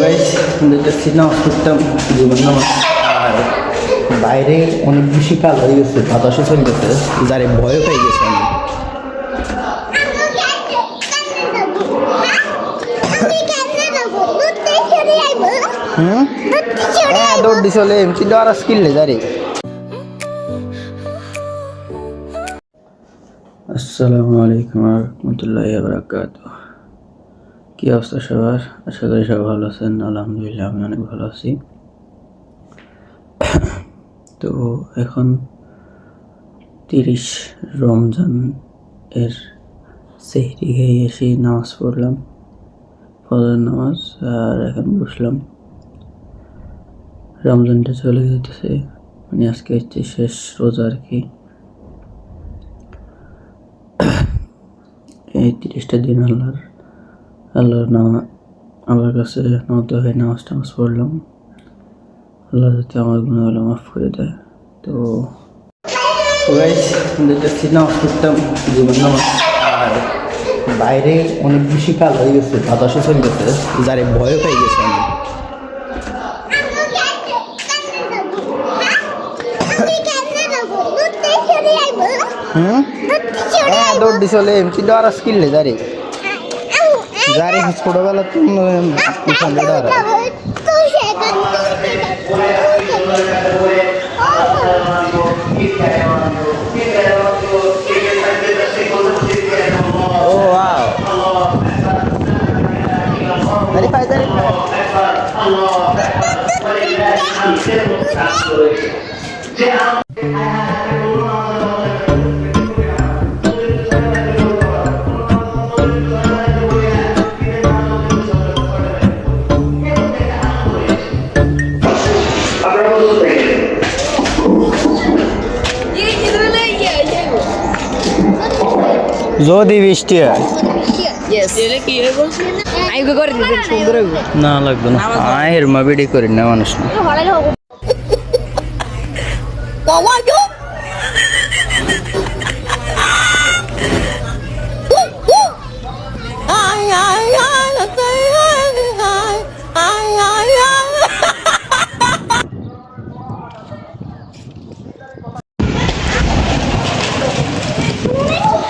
Guys দেখতেছি না করতাম জীবন নামাজ আর বাইরে অনেক বেশি কাল হয়ে গেছে, বাতাসও চলে গেছে, যারে ভয় পেয়ে গেছে আমি। হ্যাঁ দৌড় দি চলে এমনি ডর স্কিল যারে। আসসালামু আলাইকুম রহমতুল্লাহি ওয়া বারাকাতুহু। কি অবস্থা সবার? আশা করি সবাই ভালো আছেন। আলহামদুলিল্লাহ আমি অনেক ভালো আছি। তো এখন 30 রমজান এর সেহরি খেয়ে এসে নামাজ পড়লাম, ফজর নামাজ, আর এখন বসলাম। রমজানটা চলে যেতেছে, মানে আজকে হচ্ছে শেষ রোজা আর কি। এই 30টা দিন আল্লাহর কাছে নত হয়ে নামাজ পড়লাম। আল্লাহ যাতে আমার গুনাহগুলো মাফ করে দেয়। তো গাইস দেখতেছি নামাজ পড়তাম জীবন নামাজ আর বাইরে অনেক বেশি কাল হয়ে গেছে, বাতাসও চলে গেছে, যারে ভয় পেয়ে গেছে আমি। হ্যাঁ দৌড় দি চলে এমনি ডর স্কিল যারে যারে ছোটবেলা তুমি ডর। Oh wow. Verify. যদি বৃষ্টি হয় না লাগবে না, আয়ের মা বেডি করি না মানুষ না।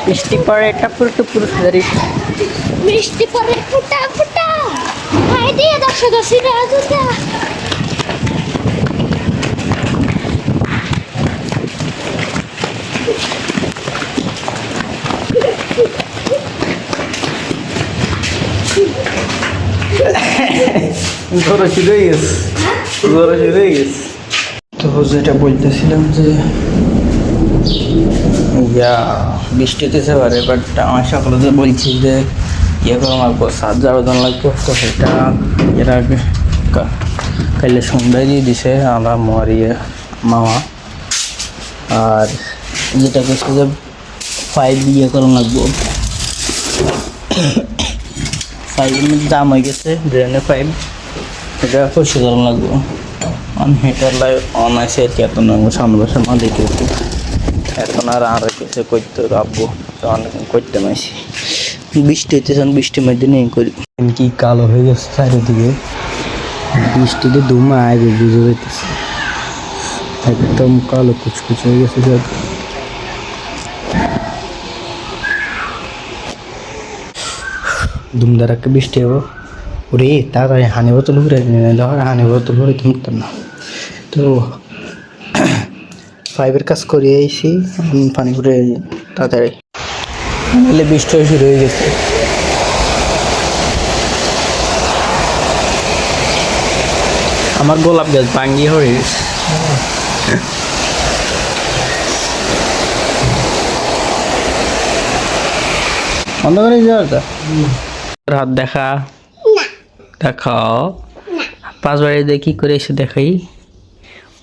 মিষ্টি পরে টাপুর টুপুর ধরি, মিষ্টি পরে ফুটা ফুটা হাই দিয়ে দর্শক সিরাজুদা। তো যেটা বলতেছিলাম যে বৃষ্টি হতেছে পারে, বাট আমার সকলে যে বলছি যে করা লাগবো, সাত যাওয়ার লাগবো, তো সেটা এর আগে কাইলে সন্ধ্যায় দিয়ে দিছে আমার মামা। আর যেটা করছে যে 5 করা লাগবো, 5 দাম হয়ে গেছে, ড্রেনে 5 এটা পরিষ্কার করা লাগবো। হিটার লাইট অন আছে আর কি, এত সামনে বসে মা দেখে এখন আর কিছু করতে রাখবো, অনেক করতে মাইছি। বৃষ্টি হইতেছে, বৃষ্টির মধ্যে নেই করি কি কালো হয়ে গেছে চারিদিকে, বৃষ্টিতে ধুমা আইবে বুঝে যাইতেছে, একদম কালো কুচকুচ হয়ে গেছে সব। ধুমধারাকে বৃষ্টি হবো, ওরে তাড়াতাড়ি হানি বোতল ঘুরে হানি বোতল ঘুরে তুমতাম না। তো 5 কাজ করে আইসি, পানি ঘুরে তাড়াতাড়ি নাহলে বৃষ্টি শুরু হয়ে গেছে। আমার গোলাপ গাছ ভাঙ্গি হয়ে গেছে। বন্ধ করে যাওয়াটা হাত দেখাও 5 বাড়ি দিয়ে কি করে এসে দেখাই।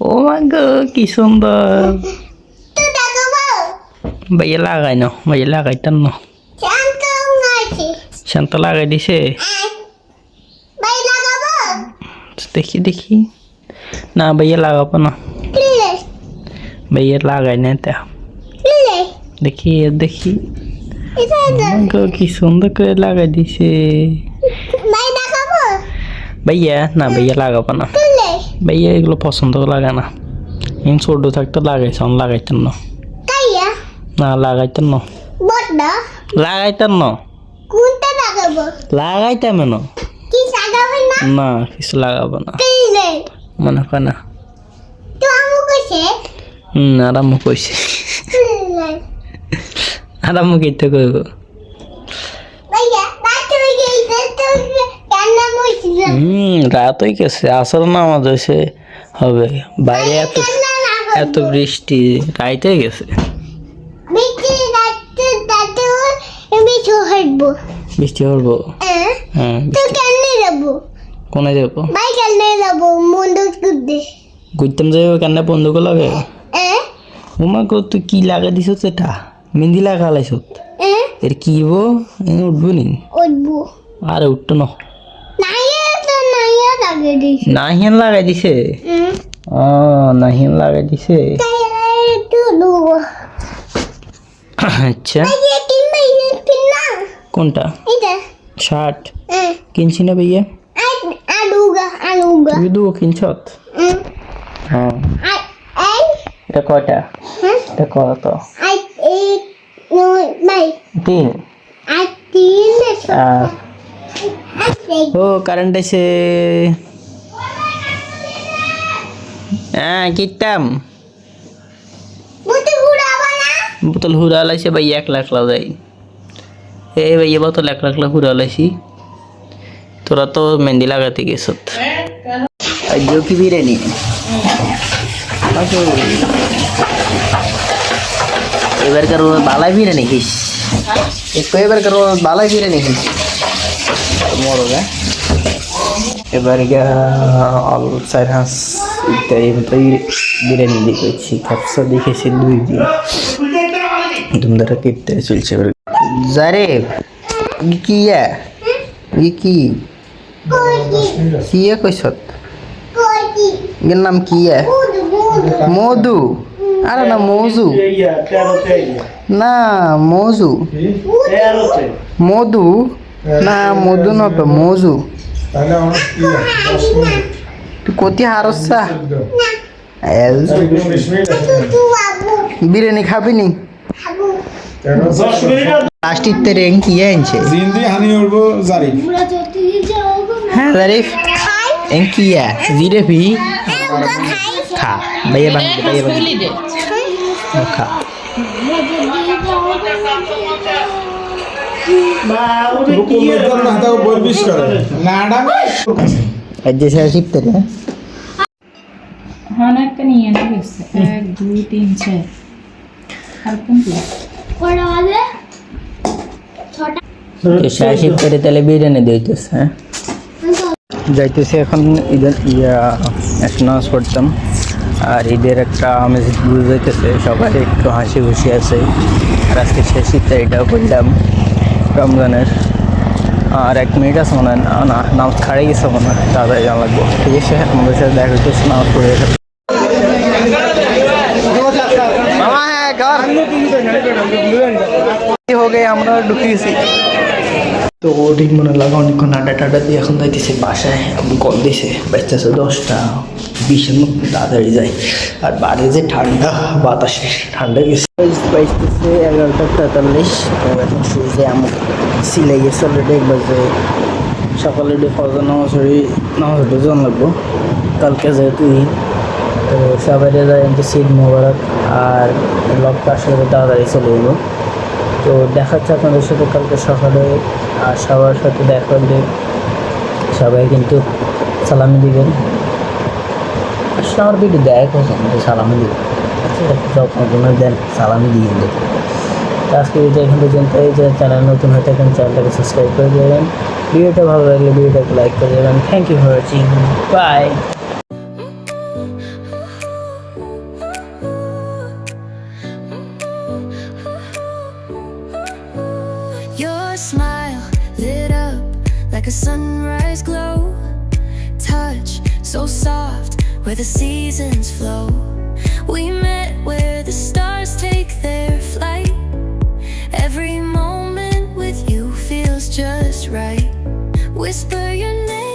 ও মা গো কি সুন্দর, ভাইয়া লাগাইতাম না, শান্ত লাগাই দিছে। দেখি না ভাইয়া লাগাবো না, ভাইয়া লাগাই না তা দেখি কি সুন্দর করে লাগাই দিছে। ভাইয়া না ভাইয়া লাগাবো না কেলে ভাইয়া এগুলো পছন্দ লাগে না ইন ছোট থাকতে লাগাইছে অন লাগাইতেন না কাইয়া না লাগাইতেন না বড় লাগাইতেন না কোনটা লাগাবো লাগাইতাম না কি লাগাবে না না কিছু লাগাবো না কেলে মনে হয় না তো আমু কইছে আরাম্মু কইছে কেলে আরাম্মু কইতে কইব ভাইয়া রাত হয়ে গেছে তো কান্না মইছিল রাত হয়ে গেছে আসল না আমাদের সে হবে বাইরে এত বৃষ্টি রাইতে গেছে বিটি রাতে আমি হাঁটবো বৃষ্টি হবো হ্যাঁ তো কেন যাবো কোনে যাবো ভাই কেন যাবো মন্দির করতে ঘুরতাম যাবো কেন বন্ধুকে লাগে উমাকে তুই কি লাগা দিছ এটা মেহেন্দি লাগা লাইছ এর কি হবো উঠবো নি উঠবো আরে উঠতো না নাইয়া লাগে দিছি নাহিয়ান লাগাই দিছে ও নাহিয়ান লাগাই দিছে একটু দুবো আচ্ছা ভাইয়া কিনা কোনটা এটা শার্ট কিনছি না ভাইয়া আলুগা তুই দু কিনছত হ্যাঁ আই এটা কয়টা এটা কত আই এক নয় 3 আই তিন ও কারেন্ট আছে হ্যাঁ কিতাম বুতে ঘুরাবা না বোতল হুরা লাইছে ভাই 1 লাখ লাগাই এই ভাই বোতল 1 লাখ হুরা লাইছি তোরা তো মেহেন্দি লাগাতে গেছত আজ কি বিরিয়ানি এবার কারো বালাই বিরিয়ানি খাইস এবার কারো বালাই বিরিয়ানি খাইস মরবে এবার অল চার হাঁস ইত্যাদি মতোই বিরিয়ানি দেখেছি খাপসা দেখেছি 2 দিন তোমরা কিপতে চলছে যারে কি কি কি কইছত কোটি এর নাম কি মধু আরে না মৌজু না মৌজু মধু না মধু না তো মৌজু তুই কোথায় হারসা বিরিয়ানি খাবি নি প্লাস্টিক তে রেং কি আনছে জিন্দি হানি উড়বো জারিফ পুরা যদি যাওগো না হ্যাঁ জারিফ খাই এং কি জিরেফি খাই খা ভাইয়া বাঙ্গি খা বুকুল না হাতে বলবিস করে নাডা আজ যে শিখতে রে হ্যাঁ একটা নিয়ে এনে গেছে 1 2 3 4 আর কমপ্লিট কটা বাজে ছটা শিখতে তাহলে বিরিয়ানি দিতেছে হ্যাঁ যাইতেছে এখন ঈদের নামাজ পড়তাম আর ঈদের একটা আমেজ বুঝাইতেছে সবাই একটু হাসি খুশি আছে আর আজকে শেষ ইফতারিটাও করলাম রমজানের আর 1 মিনিট আছে মনে হয় না নামাজ খাড়ে গেছে মনে হয় তাড়াতাড়ি জানা লাগবো ঠিক আছে আমাদের সাথে দেখা করতেছে নামাজ পড়ে গেছে মামা হ্যাঁ ঘর हो गए আমরা ঢুকে গেছি তো ঠিক মনে লাগা অনেকক্ষণ আড্ডা টাড্ডা দিয়ে এখন যাইতেছে বাসায় এখন কল দিছে বাজতেছে 10:20 মতো তাড়াতাড়ি যায় আর বাইরে যে ঠান্ডা বাতাসে ঠান্ডা গেছে বাজতেছে 11:43 এখন সূর্যে আমি সিলাই গেছে অলরেডি 1 বাজে সকালে ফজর নামাজ জন লাগবো কালকে যেহেতু ঈদ তো সবাই যায় ঈদ মোবারক আর ব্লগটা আসলে তাড়াতাড়ি চলে এলো তো দেখা যাচ্ছে আপনাদের সাথে কালকে সকালে আর সবার সাথে দেখা হলে সবাই কিন্তু সালামি দিবেন আসলে আমার ভিডিও দেয় কথা সালামি দিবেন আচ্ছা যখন দেন সালামি দিয়ে দেবেন আজকে ভিডিও এখান পর্যন্ত এই যে চ্যানেল নতুন হয়ে থাকেন চ্যানেলটাকে সাবস্ক্রাইব করে দেবেন ভিডিওটা ভালো লাগলে ভিডিওটাকে লাইক করে দেবেন thank you for watching bye Your smile lit up like a sunrise glow. Touch so soft where the seasons flow. We met where the stars take their flight. Every moment with you feels just right. Whisper your name